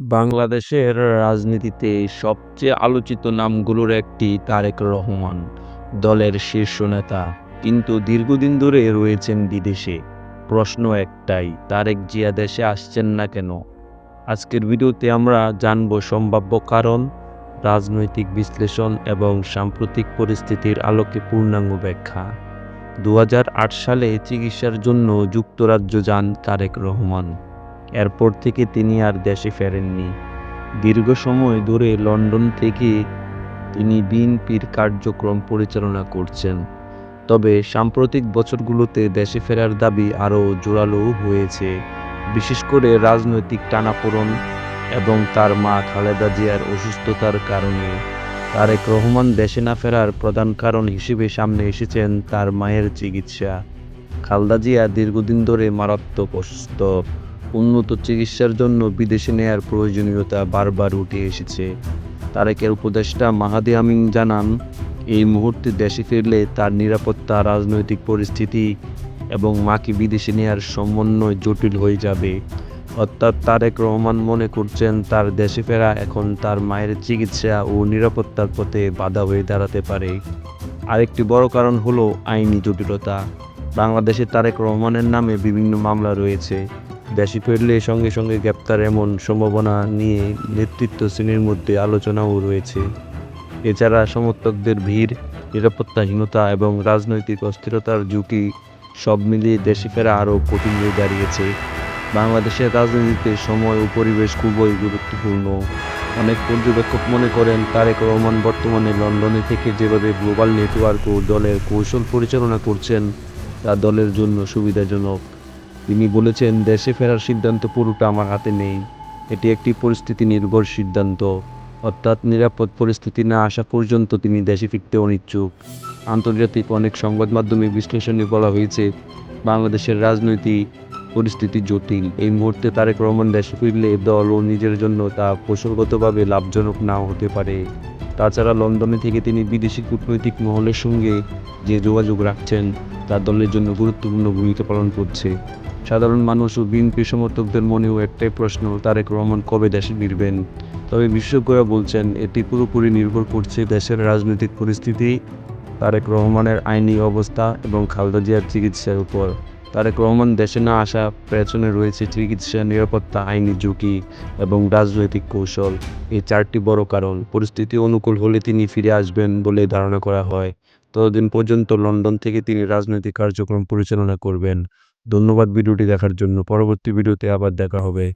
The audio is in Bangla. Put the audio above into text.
বাংলাদেশের রাজনীতিতে সবচেয়ে আলোচিত নামগুলোর একটি তারেক রহমান, দলের শীর্ষ নেতা। কিন্তু দীর্ঘদিন ধরে রয়েছেন বিদেশে। প্রশ্ন একটাই, তারেক জিয়া দেশে আসছেন না কেন? আজকের ভিডিওতে আমরা জানব সম্ভাব্য কারণ, রাজনৈতিক বিশ্লেষণ এবং সাম্প্রতিক পরিস্থিতির আলোকে পূর্ণাঙ্গ ব্যাখ্যা। ২০০৮ সালে চিকিৎসার জন্য যুক্তরাজ্য যান তারেক রহমান। এরপর থেকে তিনি আর দেশে ফেরেননি। দীর্ঘ সময় ধরে লন্ডন থেকে তিনি বিএনপির কার্যক্রম পরিচালনা করছেন। তবে সাম্প্রতিক বছরগুলোতে দেশে ফেরার দাবি আরও জোরালো হয়েছে, বিশেষ করে রাজনৈতিক টানাপোড়েন এবং তার মা খালেদা জিয়ার অসুস্থতার কারণে। তারেক রহমান দেশে না ফেরার প্রধান কারণ হিসেবে সামনে এসেছেন তার মায়ের চিকিৎসা। খালেদা জিয়া দীর্ঘদিন ধরে মারাত্মক অসুস্থ। উন্নত চিকিৎসার জন্য বিদেশে নেয়ার প্রয়োজনীয়তা বারবার উঠে এসেছে। তারেকের উপদেষ্টা মাহাদি আমিন জানান, এই মুহূর্তে দেশে ফিরলে তার নিরাপত্তা, রাজনৈতিক পরিস্থিতি এবং মাকে বিদেশে নেয়ার সমন্বয় জটিল হয়ে যাবে। অর্থাৎ তারেক রহমান মনে করছেন তার দেশে ফেরা এখন তার মায়ের চিকিৎসা ও নিরাপত্তার পথে বাধা হয়ে দাঁড়াতে পারে। আরেকটি বড় কারণ হলো আইনি জটিলতা। বাংলাদেশে তারেক রহমানের নামে বিভিন্ন মামলা রয়েছে। দেশে ফিরলে সঙ্গে সঙ্গে গ্রেপ্তার এমন সম্ভাবনা নিয়ে নেতৃত্ব শ্রেণীর মধ্যে আলোচনাও রয়েছে। এছাড়া সমর্থকদের ভিড়, নিরাপত্তাহীনতা এবং রাজনৈতিক অস্থিরতার ঝুঁকি সব মিলিয়ে দেশে ফেরা আরও কঠিন হয়ে দাঁড়িয়েছে। বাংলাদেশের রাজনীতিতে সময় ও পরিবেশ খুবই গুরুত্বপূর্ণ। অনেক পর্যবেক্ষক মনে করেন তারেক রহমান বর্তমানে লন্ডনে থেকে যেভাবে গ্লোবাল নেটওয়ার্ক ও দলের কৌশল পরিচালনা করছেন তা দলের জন্য সুবিধাজনক। তিনি বলেছেন, দেশে ফেরার সিদ্ধান্ত পুরোটা আমার হাতে নেই। এটি একটি পরিস্থিতি নির্ভর সিদ্ধান্ত। অর্থাৎ নিরাপদ পরিস্থিতি না আসা পর্যন্ত তিনি দেশে ফিরতে অনিচ্ছুক। আন্তর্জাতিক অনেক সংবাদ মাধ্যমে বিশ্লেষণে বলা হয়েছে, বাংলাদেশের রাজনৈতিক পরিস্থিতি জটিল। এই মুহূর্তে তারেক রহমান দেশে ফিরলে দল ও নিজের জন্য তা কৌশলগতভাবে লাভজনক নাও হতে পারে। তাছাড়া লন্ডনে থেকে তিনি বিদেশি কূটনৈতিক মহলের সঙ্গে যে যোগাযোগ রাখছেন তা দলের জন্য গুরুত্বপূর্ণ ভূমিকা পালন করছে। সাধারণ মানুষ ও বিএনপি সমর্থকদের মনেও একটাই প্রশ্ন, তারেক রহমান কবে দেশে ফিরবেন? তবে বিশেষজ্ঞরা বলছেন, এটি পুরোপুরি নির্ভর করছে দেশের রাজনৈতিক পরিস্থিতি, তারেক রহমানের আইনি অবস্থা এবং খালেদা জিয়ার চিকিৎসার উপর। তারেক রহমান দেশে না আসা পেছনে রয়েছে চিকিৎসা, নিরাপত্তা, আইনি ঝুঁকি এবং রাজনৈতিক কৌশল। এই চারটি বড় কারণ। পরিস্থিতি অনুকূল হলে তিনি ফিরে আসবেন বলে ধারণা করা হয়। ততদিন পর্যন্ত লন্ডন থেকে তিনি রাজনৈতিক কার্যক্রম পরিচালনা করবেন। ধন্যবাদ ভিডিওটি দেখার জন্য। পরবর্তী ভিডিওতে আবার দেখা হবে।